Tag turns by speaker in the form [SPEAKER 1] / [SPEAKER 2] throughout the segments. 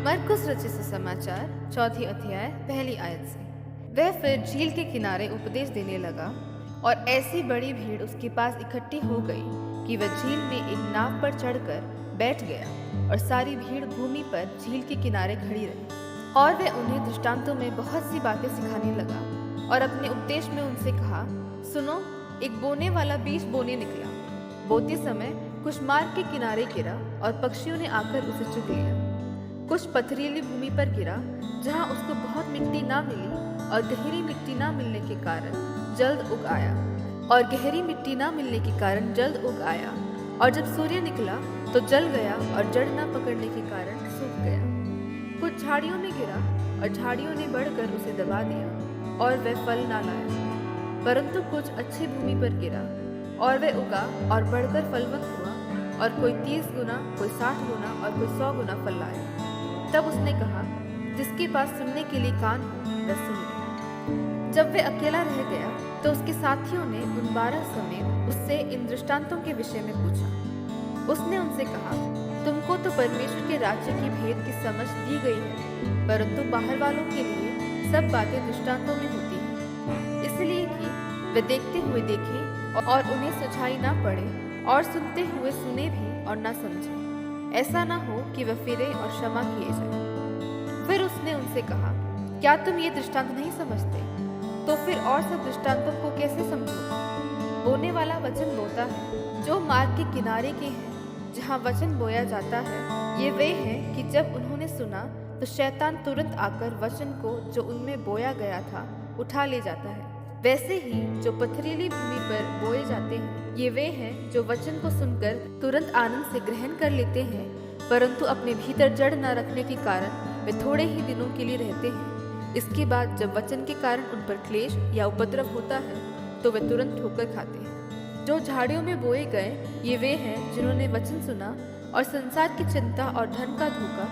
[SPEAKER 1] मरकुस रचित सुसमाचार 4 अध्याय 1 आयत से। वह फिर झील के किनारे उपदेश देने लगा और ऐसी बड़ी भीड़ उसके पास इकट्ठी हो गई कि वह झील में एक नाव पर चढ़कर बैठ गया और सारी भीड़ भूमि पर झील के किनारे खड़ी रही। और वह उन्हें दृष्टांतों में बहुत सी बातें सिखाने लगा और अपने उपदेश में उनसे कहा, सुनो, एक बोने वाला बीज बोने निकला। बोते समय कुछ मार्ग के किनारे गिरा और पक्षियों ने आकर उसे चुग लिया। कुछ पथरीली भूमि पर गिरा जहाँ उसको बहुत मिट्टी ना मिली और गहरी मिट्टी ना मिलने के कारण जल्द उग आया और जब सूर्य निकला तो जल गया और जड़ ना पकड़ने के कारण सूख गया। कुछ झाड़ियों में गिरा और झाड़ियों ने बढ़कर उसे दबा दिया और वह फल ना लाया। परंतु कुछ अच्छी भूमि पर गिरा और वह उगा और बढ़कर फलवंत हुआ और कोई 30 गुना, कोई 60 गुना और कोई 100 गुना फल लाया। तब उसने कहा, जिसके पास सुनने के लिए कान हो वह सुन ले। जब वह अकेला रह गया तो उसके साथियों ने उन 12 समेत उससे इन दृष्टांतों के विषय में पूछा। उसने उनसे कहा, तुमको तो परमेश्वर के राज्य की भेद की समझ दी गई है, परंतु बाहर वालों के लिए सब बातें दृष्टांतों में होती हैं, इसलिए कि वे देखते हुए देखें और उन्हें सुझाई ना पड़े और सुनते हुए सुने भी और ना समझे, ऐसा ना हो कि वह फिरे और क्षमा किए जाए। फिर उसने उनसे कहा, क्या तुम ये दृष्टांत नहीं समझते? तो फिर और सब दृष्टांतों को कैसे समझोगे? बोने वाला वचन बोता है जो मार्ग के किनारे के हैं, जहाँ वचन बोया जाता है। ये वे हैं कि जब उन्होंने सुना तो शैतान तुरंत आकर वचन को जो उनमें बोया गया था उठा ले जाता है। वैसे ही जो पथरीली भूमि पर बोए जाते हैं, ये वे हैं जो वचन को सुनकर तुरंत आनंद से ग्रहण कर लेते हैं, परंतु अपने भीतर जड़ न रखने के कारण वे थोड़े ही दिनों के लिए रहते हैं। इसके बाद जब वचन के कारण उन पर क्लेश या उपद्रव होता है तो वे तुरंत ठोकर खाते हैं। जो झाड़ियों में बोए गए, ये वे हैं जिन्होंने वचन सुना और संसार की चिंता और धन का धोखा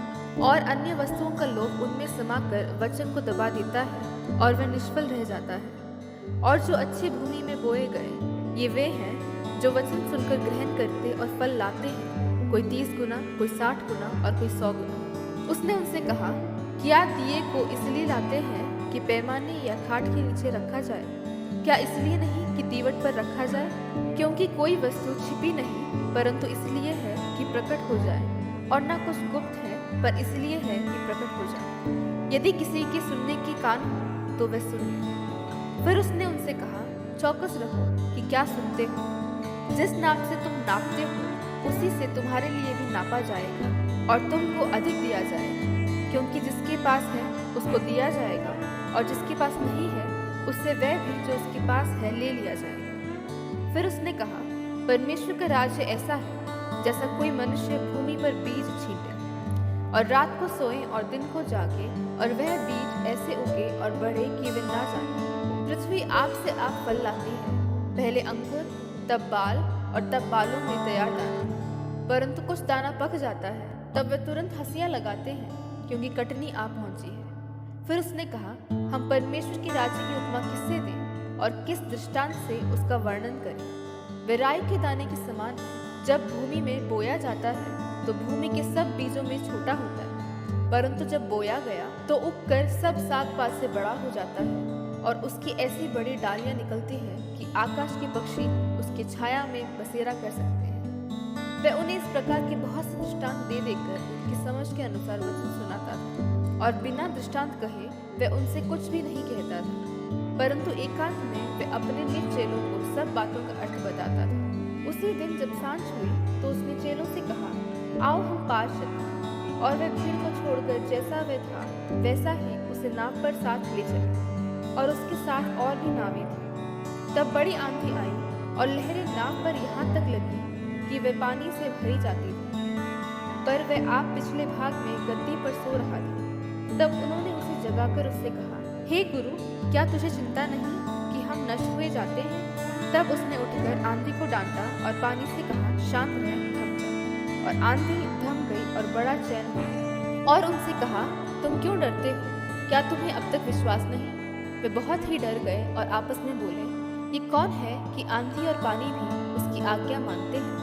[SPEAKER 1] और अन्य वस्तुओं का लोभ उनमें समाकर वचन को दबा देता है और वह निष्फल रह जाता है। और जो अच्छी भूमि में बोए गए, ये वे हैं जो वचन सुनकर ग्रहण करते और फल लाते हैं, कोई 30 गुना, कोई 60 गुना और कोई 100 गुना। उसने उनसे कहा, क्या दिए को इसलिए लाते हैं कि पैमाने या खाट के नीचे रखा जाए? क्या इसलिए नहीं कि दीवट पर रखा जाए? क्योंकि कोई वस्तु छिपी नहीं, परंतु इसलिए है कि प्रकट हो जाए, और न कुछ गुप्त है पर इसलिए है कि प्रकट हो जाए। यदि किसी के सुनने के कान हो तो वह सुन ले। फिर उसने उनसे कहा, चौकस रहो कि क्या सुनते हो। जिस नाप से तुम नापते हो उसी से तुम्हारे लिए भी नापा जाएगा और तुमको अधिक दिया जाएगा, क्योंकि जिसके पास है उसको दिया जाएगा और जिसके पास नहीं है उससे वह भी जो उसके पास है ले लिया जाएगा। फिर उसने कहा, परमेश्वर का राज्य ऐसा है जैसा कोई मनुष्य भूमि पर बीज छींटे और रात को सोए और दिन को जागे, और वह बीज ऐसे उगे और बढ़े कि वे ना जाने। पृथ्वी आप से आप फल लाती है, पहले अंकुर, तब बाल और तब बालों में तैयार दाना। परंतु कुछ दाना पक जाता है तब वे तुरंत हंसियां लगाते हैं, क्योंकि कटनी आ पहुंची है। फिर उसने कहा, हम परमेश्वर की राज्य की उपमा किससे दें और किस दृष्टांत से उसका वर्णन करें? वे राई के दाने के समान है। जब भूमि में बोया जाता है तो भूमि के सब बीजों में छोटा होता है, परंतु जब बोया गया तो उगकर सब साग पात से बड़ा हो जाता है और उसकी ऐसी बड़ी डालियां निकलती हैं कि आकाश के पक्षी उसकी छाया में बसेरा कर सकते हैं। वह उन्हें इस प्रकार के बहुत से दृष्टांत दे देकर उनकी समझ के अनुसार वचन सुनाता था, और बिना दृष्टांत कहे वह उनसे कुछ भी नहीं कहता था, परंतु एकांत में वह अपने निज चेलों को सब बातों का अर्थ बताता था। उसी दिन जब सांझ हुई तो उसने चेलों से कहा, आओ हम पार चलें। और वह भीड़ को छोड़कर जैसा वह था वैसा ही उसे नाव पर साथ ले चले, और उसके साथ और भी नावें थीं। तब बड़ी आंधी आई और लहरें नाव पर यहाँ तक लगी कि वे पानी से भरी जाती थी, पर वह आप पिछले भाग में गद्दी पर सो रहा था। तब उन्होंने उसे जगाकर उससे कहा, हे गुरु, क्या तुझे चिंता नहीं कि हम नष्ट हुए जाते हैं? तब उसने उठकर आंधी को डांटा और पानी से कहा, शांत रह, थम जा। और आंधी थम गई और बड़ा चैन हो गया। और उनसे कहा, तुम क्यों डरते हो? क्या तुम्हें अब तक विश्वास नहीं? वे बहुत ही डर गए और आपस में बोले, ये कौन है कि आंधी और पानी भी उसकी आज्ञा मानते हैं?